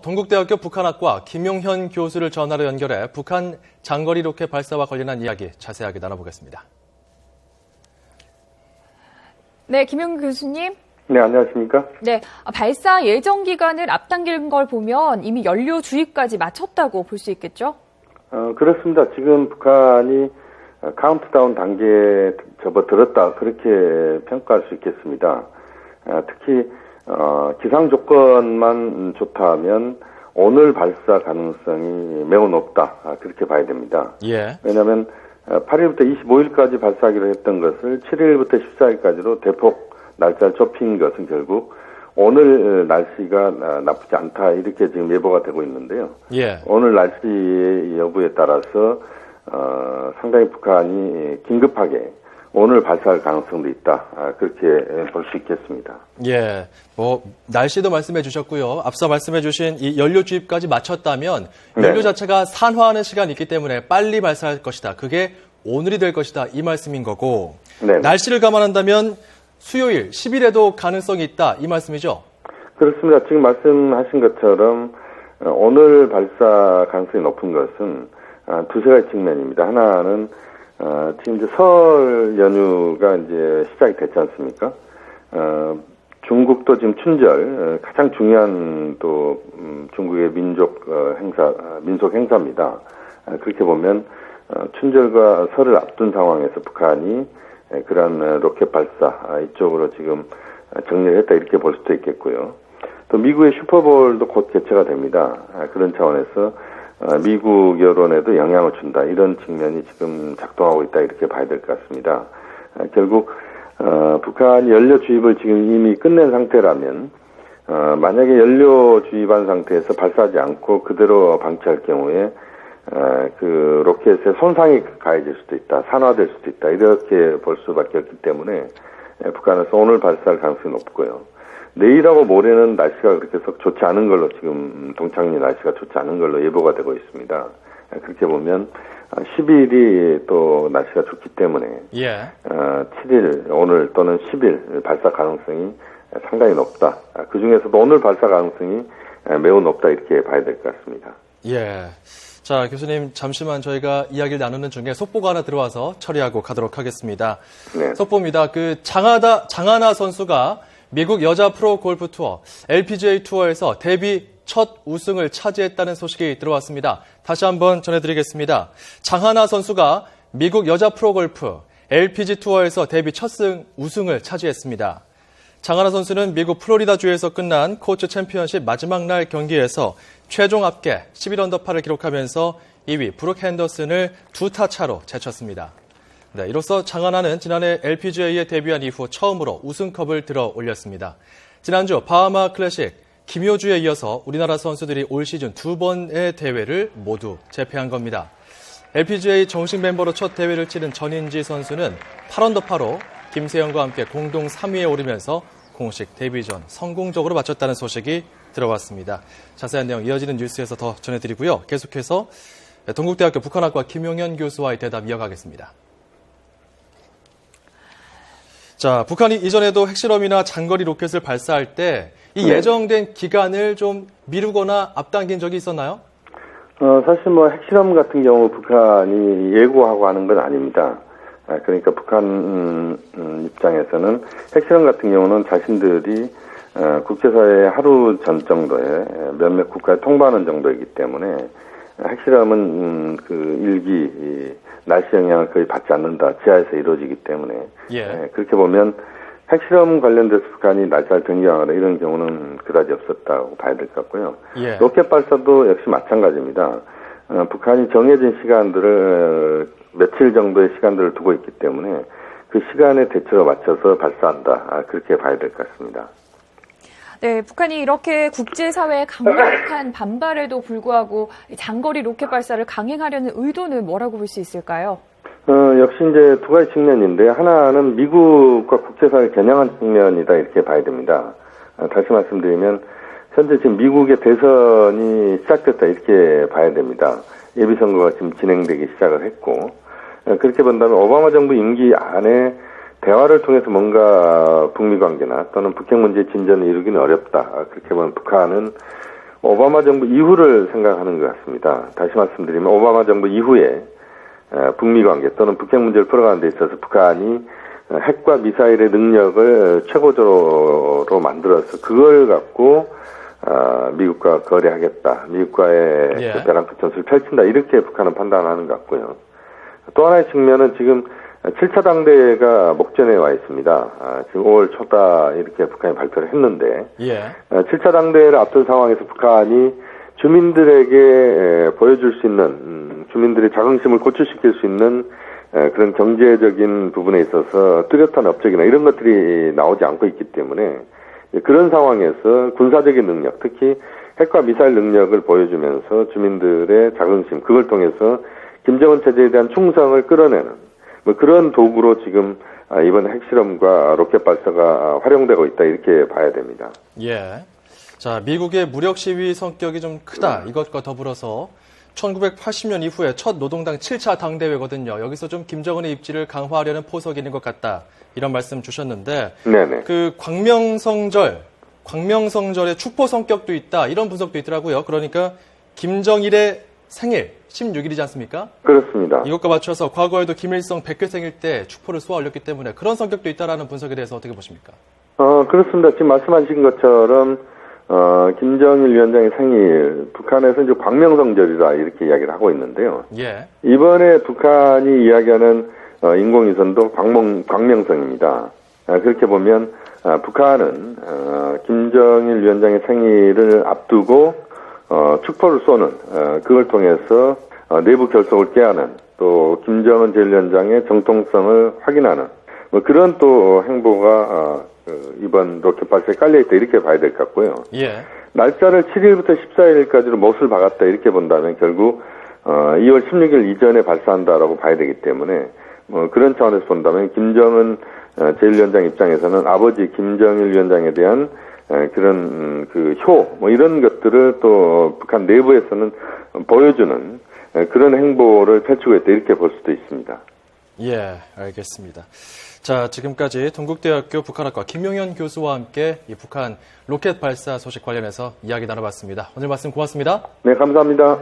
동국대학교 북한학과 김용현 교수를 전화로 연결해 북한 장거리 로켓 발사와 관련한 이야기 자세하게 나눠보겠습니다. 네, 김용현 교수님. 네, 안녕하십니까? 네, 발사 예정 기간을 앞당긴 걸 보면 이미 연료 주입까지 마쳤다고 볼 수 있겠죠? 그렇습니다. 지금 북한이 카운트다운 단계에 접어들었다, 그렇게 평가할 수 있겠습니다. 특히 기상 조건만 좋다면 오늘 발사 가능성이 매우 높다, 그렇게 봐야 됩니다. 예. 왜냐하면 8일부터 25일까지 발사하기로 했던 것을 7일부터 14일까지로 대폭 날짜를 좁힌 것은 결국 오늘 날씨가 나쁘지 않다, 이렇게 지금 예보가 되고 있는데요. 예. 오늘 날씨의 여부에 따라서 상당히 북한이 긴급하게 오늘 발사할 가능성도 있다, 그렇게 볼 수 있겠습니다. 예, 날씨도 말씀해 주셨고요. 앞서 말씀해 주신 이 연료 주입까지 마쳤다면 연료 자체가 산화하는 시간이 있기 때문에 빨리 발사할 것이다. 그게 오늘이 될 것이다, 이 말씀인 거고. 네. 날씨를 감안한다면 수요일 10일에도 가능성이 있다, 이 말씀이죠? 그렇습니다. 지금 말씀하신 것처럼 오늘 발사 가능성이 높은 것은 두세 가지 측면입니다. 하나는 지금 이제 설 연휴가 이제 시작이 됐지 않습니까? 중국도 지금 춘절, 가장 중요한 또 중국의 민속 행사입니다. 그렇게 보면 춘절과 설을 앞둔 상황에서 북한이 그런 로켓 발사 이쪽으로 지금 정리를 했다, 이렇게 볼 수도 있겠고요. 또 미국의 슈퍼볼도 곧 개최가 됩니다. 그런 차원에서 미국 여론에도 영향을 준다, 이런 측면이 지금 작동하고 있다, 이렇게 봐야 될 것 같습니다. 결국 북한이 연료 주입을 지금 이미 끝낸 상태라면 만약에 연료 주입한 상태에서 발사하지 않고 그대로 방치할 경우에 그 로켓에 손상이 가해질 수도 있다, 산화될 수도 있다, 이렇게 볼 수밖에 없기 때문에 북한에서 오늘 발사할 가능성이 높고요. 내일하고 모레는 날씨가 그렇게 썩 좋지 않은 걸로, 지금 동창리 날씨가 좋지 않은 걸로 예보가 되고 있습니다. 그렇게 보면 10일이 또 날씨가 좋기 때문에 7일, 오늘 또는 10일 발사 가능성이 상당히 높다. 그중에서도 오늘 발사 가능성이 매우 높다, 이렇게 봐야 될 것 같습니다. 예. 자, 교수님, 잠시만 저희가 이야기를 나누는 중에 속보가 하나 들어와서 처리하고 가도록 하겠습니다. 네. 속보입니다. 장하나 선수가 미국 여자 프로 골프 투어 LPGA 투어에서 데뷔 첫 우승을 차지했다는 소식이 들어왔습니다. 다시 한번 전해드리겠습니다. 장하나 선수가 미국 여자 프로 골프 LPG 투어에서 데뷔 첫 우승을 차지했습니다. 장하나 선수는 미국 플로리다주에서 끝난 코츠 챔피언십 마지막 날 경기에서 최종 합계 11언더파를 기록하면서 2위 브룩 핸더슨을 2타 차로 제쳤습니다. 네, 이로써 장하나는 지난해 LPGA에 데뷔한 이후 처음으로 우승컵을 들어 올렸습니다. 지난주 바하마 클래식 김효주에 이어서 우리나라 선수들이 올 시즌 2번의 대회를 모두 제패한 겁니다. LPGA 정식 멤버로 첫 대회를 치른 전인지 선수는 8언더파로 김세영과 함께 공동 3위에 오르면서 공식 데뷔전 성공적으로 마쳤다는 소식이 들어왔습니다. 자세한 내용 이어지는 뉴스에서 더 전해드리고요. 계속해서 동국대학교 북한학과 김용현 교수와의 대답 이어가겠습니다. 자, 북한이 이전에도 핵실험이나 장거리 로켓을 발사할 때 이 예정된 기간을 좀 미루거나 앞당긴 적이 있었나요? 사실 핵실험 같은 경우 북한이 예고하고 하는 건 아닙니다. 그러니까 북한 입장에서는 핵실험 같은 경우는 자신들이 국제사회 하루 전 정도에 몇몇 국가에 통보하는 정도이기 때문에 핵실험은 그 일기 날씨 영향을 거의 받지 않는다, 지하에서 이루어지기 때문에 그렇게 보면 핵실험 관련돼서 북한이 날짜를 변경하거나 이런 경우는 그다지 없었다고 봐야 될 것 같고요. 로켓 발사도 역시 마찬가지입니다. 북한이 정해진 시간들을 며칠 정도의 시간들을 두고 있기 때문에 그 시간에 대체로 맞춰서 발사한다, 그렇게 봐야 될 것 같습니다. 네, 북한이 이렇게 국제사회의 강력한 반발에도 불구하고 장거리 로켓 발사를 강행하려는 의도는 뭐라고 볼 수 있을까요? 역시 이제 두 가지 측면인데, 하나는 미국과 국제사회를 겨냥한 측면이다, 이렇게 봐야 됩니다. 다시 말씀드리면 현재 지금 미국의 대선이 시작됐다, 이렇게 봐야 됩니다. 예비선거가 지금 진행되기 시작을 했고, 그렇게 본다면 오바마 정부 임기 안에 대화를 통해서 뭔가 북미 관계나 또는 북핵 문제 진전을 이루기는 어렵다. 그렇게 보면 북한은 오바마 정부 이후를 생각하는 것 같습니다. 다시 말씀드리면 오바마 정부 이후에 북미 관계 또는 북핵 문제를 풀어가는 데 있어서 북한이 핵과 미사일의 능력을 최고조로 만들어서 그걸 갖고 미국과 거래하겠다. 미국과의 그 벼랑끝 전술을 펼친다. 이렇게 북한은 판단하는 것 같고요. 또 하나의 측면은 지금 7차 당대회가 목전에 와 있습니다. 지금 5월 초다 이렇게 북한이 발표를 했는데 7차 당대회를 앞둔 상황에서 북한이 주민들에게 보여줄 수 있는 주민들의 자긍심을 고취시킬 수 있는 그런 경제적인 부분에 있어서 뚜렷한 업적이나 이런 것들이 나오지 않고 있기 때문에 그런 상황에서 군사적인 능력, 특히 핵과 미사일 능력을 보여주면서 주민들의 자긍심, 그걸 통해서 김정은 체제에 대한 충성을 끌어내는 그런 도구로 지금 이번 핵실험과 로켓 발사가 활용되고 있다 이렇게 봐야 됩니다. 자, 미국의 무력 시위 성격이 좀 크다. 이것과 더불어서 1980년 이후에 첫 노동당 7차 당대회거든요. 여기서 좀 김정은의 입지를 강화하려는 포석이 있는 것 같다. 이런 말씀 주셨는데 그 광명성절의 축포 성격도 있다. 이런 분석도 있더라고요. 그러니까 김정일의 생일 16일이지 않습니까? 그렇습니다. 이것과 맞춰서 과거에도 김일성 100회 생일 때 축포를 쏘아 올렸기 때문에 그런 성격도 있다라는 분석에 대해서 어떻게 보십니까? 그렇습니다. 지금 말씀하신 것처럼 김정일 위원장의 생일, 북한에서 이제 광명성절이다 이렇게 이야기를 하고 있는데요. 이번에 북한이 이야기하는 인공위성도 광명성입니다. 그렇게 보면 북한은 김정일 위원장의 생일을 앞두고 축포를 쏘는 그걸 통해서 내부 결속을 깨하는 또 김정은 제1위원장의 정통성을 확인하는 그런 또 행보가 이번 로켓 발사에 깔려있다 이렇게 봐야 될 것 같고요. 날짜를 7일부터 14일까지로 못을 박았다 이렇게 본다면 결국 2월 16일 이전에 발사한다라고 봐야 되기 때문에 그런 차원에서 본다면 김정은 제1위원장 입장에서는 아버지 김정일 위원장에 대한 그런 그 이런 것들을 또 북한 내부에서는 보여주는 그런 행보를 펼치고 있다 이렇게 볼 수도 있습니다. 알겠습니다. 자, 지금까지 동국대학교 북한학과 김용현 교수와 함께 이 북한 로켓 발사 소식 관련해서 이야기 나눠봤습니다. 오늘 말씀 고맙습니다. 네, 감사합니다.